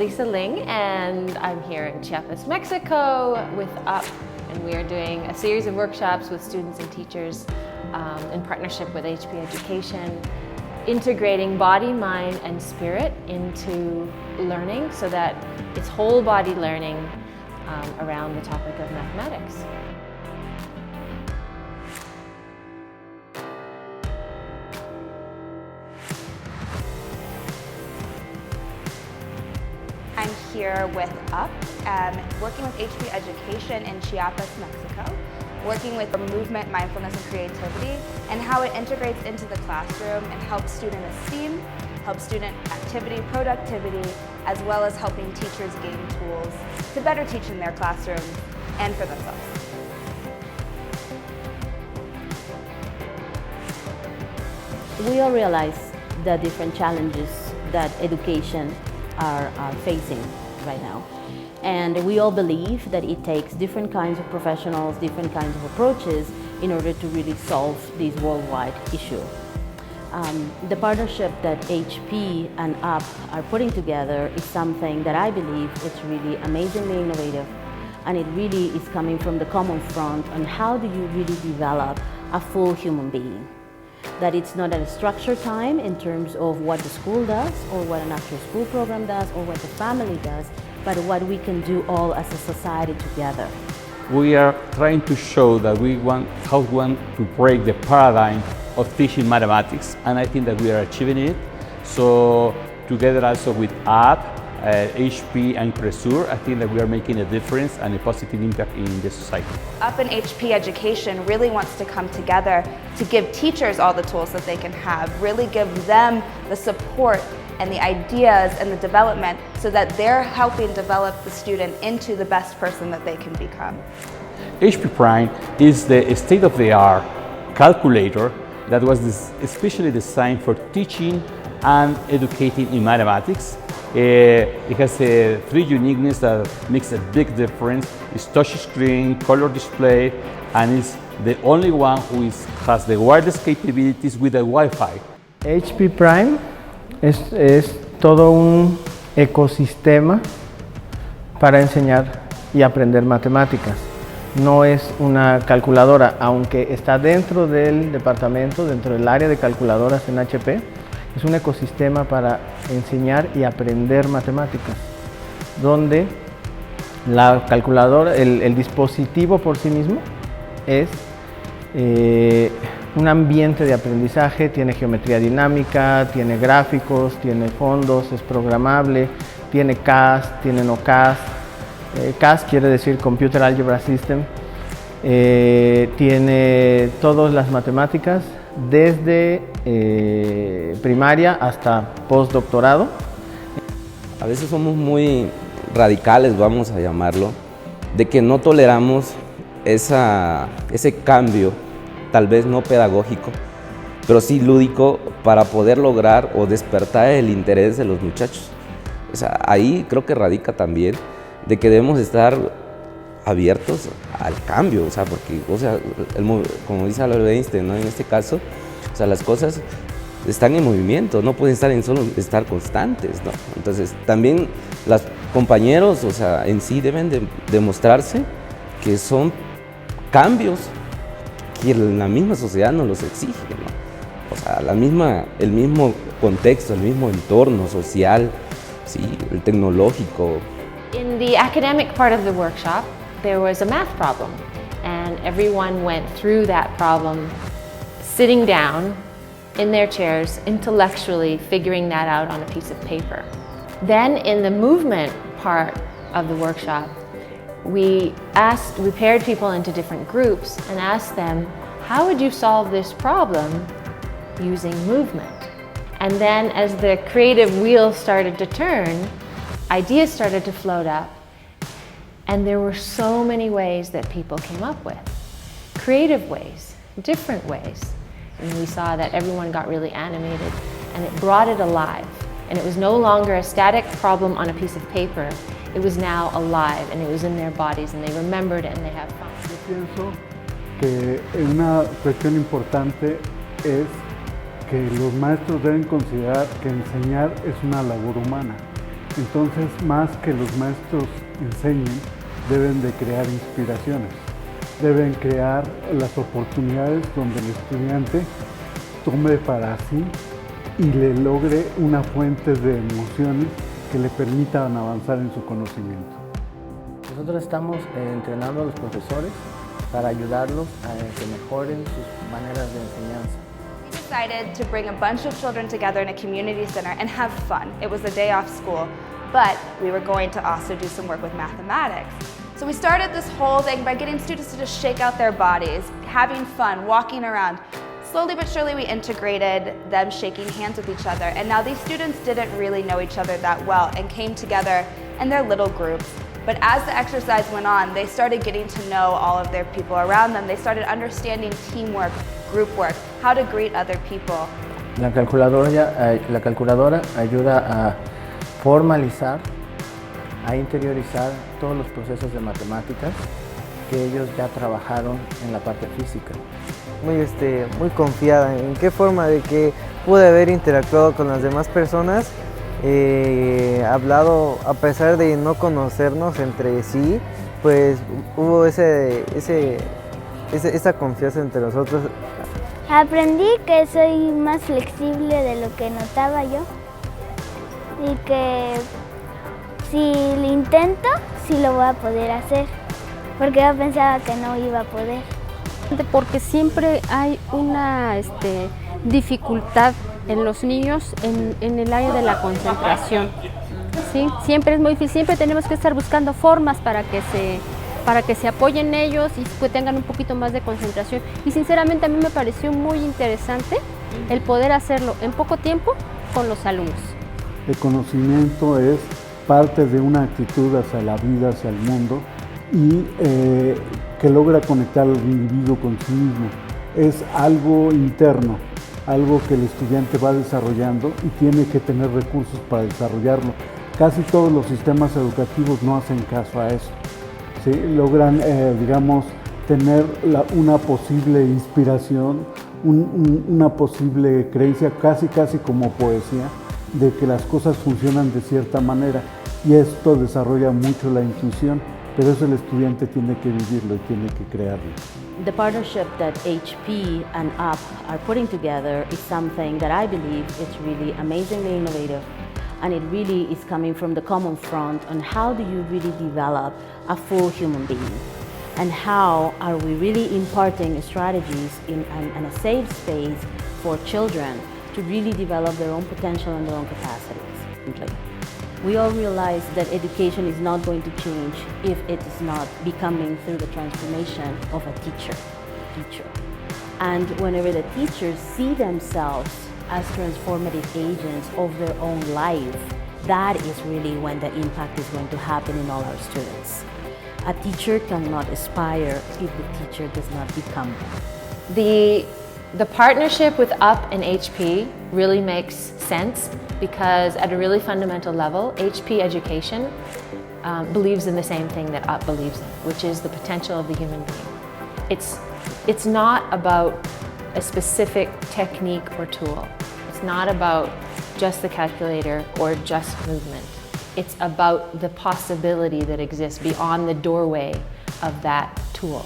Lisa Ling, and I'm here in Chiapas, Mexico with UP, and we are doing a series of workshops with students and teachers in partnership with HP Education, integrating body, mind, and spirit into learning so that it's whole body learning around the topic of mathematics. I'm here with UP, working with HP Education in Chiapas, Mexico, working with movement, mindfulness, and creativity, and how it integrates into the classroom and helps student esteem, helps student activity, productivity, as well as helping teachers gain tools to better teach in their classrooms and for themselves. We all realize the different challenges that education are facing right now. And we all believe that it takes different kinds of professionals, different kinds of approaches in order to really solve this worldwide issue. The partnership that HP and UP are putting together is something that I believe is really amazingly innovative, and it really is coming from the common front on how do you really develop a full human being. That it's not a structured time in terms of what the school does or what an after school program does or what the family does, but what we can do all as a society together. We are trying to show that we want to break the paradigm of teaching mathematics, and I think that we are achieving it. So together also with UP, HP and Cresur, I think that we are making a difference and a positive impact in the society. UP and HP Education really wants to come together to give teachers all the tools that they can have, really give them the support and the ideas and the development so that they're helping develop the student into the best person that they can become. HP Prime is the state-of-the-art calculator that was especially designed for teaching and educating in mathematics. It has three uniqueness that makes a big difference. It's touch screen, color display, and it's the only one who has the wireless capabilities with the Wi-Fi. HP Prime es todo un ecosistema para enseñar y aprender matemáticas. No es una calculadora, aunque está dentro del departamento, dentro del área de calculadoras en HP. Es un ecosistema para enseñar y aprender matemáticas, donde la calculadora, el dispositivo por sí mismo es un ambiente de aprendizaje, tiene geometría dinámica, tiene gráficos, tiene fondos, es programable, tiene CAS, tiene no CAS. CAS quiere decir Computer Algebra System. Tiene todas las matemáticas desde primaria hasta postdoctorado. A veces somos muy radicales, vamos a llamarlo, de que no toleramos ese cambio, tal vez no pedagógico, pero sí lúdico, para poder lograr o despertar el interés de los muchachos. O sea, ahí creo que radica también de que debemos estar abiertos al cambio, o sea, porque, o sea, como dice Albert Einstein, ¿no? En este caso, o sea, las cosas están en movimiento, no pueden solo estar constantes, ¿no? Entonces, también los compañeros, o sea, en sí deben de demostrarse que son cambios que la misma sociedad nos los exige, ¿no? O sea, el mismo contexto, el mismo entorno social, ¿sí? El tecnológico. In the academic part of the workshop, there was a math problem, and everyone went through that problem sitting down in their chairs, intellectually figuring that out on a piece of paper. Then in the movement part of the workshop, we paired people into different groups and asked them, how would you solve this problem using movement? And then as the creative wheel started to turn, ideas started to float up, and there were so many ways that people came up with. Creative ways, different ways. And we saw that everyone got really animated, and it brought it alive. And it was no longer a static problem on a piece of paper. It was now alive, and it was in their bodies, and they remembered it, and they had fun. Yo pienso que una cuestión importante es que los maestros deben considerar que enseñar es una labor humana. Entonces, más que los maestros enseñen, deben de crear inspiraciones, deben crear las oportunidades donde el estudiante tome para sí y le logre una fuente de emociones que le permitan avanzar en su conocimiento. Nosotros estamos entrenando a los profesores para ayudarlos a que mejoren sus maneras de enseñanza. We decided to bring a bunch of children together in a community center and have fun. It was a day off school, but we were going to also do some work with mathematics. So we started this whole thing by getting students to just shake out their bodies, having fun, walking around. Slowly but surely we integrated them shaking hands with each other, and now these students didn't really know each other that well and came together in their little groups. But as the exercise went on, they started getting to know all of their people around them. They started understanding teamwork, group work, how to greet other people. La calculadora ayuda a formalizar, a interiorizar todos los procesos de matemáticas que ellos ya trabajaron en la parte física. Muy confiada en qué forma de que pude haber interactuado con las demás personas, hablado a pesar de no conocernos entre sí, pues hubo esa confianza entre nosotros. Aprendí que soy más flexible de lo que notaba yo y que si lo intento, sí lo voy a poder hacer, porque yo pensaba que no iba a poder. Porque siempre hay una dificultad en los niños en el área de la concentración. ¿Sí? Siempre es muy difícil, siempre tenemos que estar buscando formas para que se apoyen ellos y que tengan un poquito más de concentración. Y sinceramente a mí me pareció muy interesante el poder hacerlo en poco tiempo con los alumnos. El conocimiento es parte de una actitud hacia la vida, hacia el mundo, y que logra conectar al individuo con sí mismo. Es algo interno, algo que el estudiante va desarrollando y tiene que tener recursos para desarrollarlo. Casi todos los sistemas educativos no hacen caso a eso. ¿Sí? Logran, digamos, tener una posible inspiración, una posible creencia, casi como poesía, de que las cosas funcionan de cierta manera, y esto desarrolla mucho la intuición, pero eso el estudiante tiene que vivirlo y tiene que crearlo. The partnership that HP and UP are putting together is something that I believe is really amazingly innovative, and it really is coming from the common front on how do you really develop a full human being, and how are we really imparting strategies in a safe space for children to really develop their own potential and their own capacities. We all realize that education is not going to change if it is not becoming through the transformation of a teacher. And whenever the teachers see themselves as transformative agents of their own life, that is really when the impact is going to happen in all our students. A teacher cannot aspire if the teacher does not become one. The partnership with UP and HP really makes sense because at a really fundamental level, HP Education believes in the same thing that UP believes in, which is the potential of the human being. It's not about a specific technique or tool. It's not about just the calculator or just movement. It's about the possibility that exists beyond the doorway of that tool.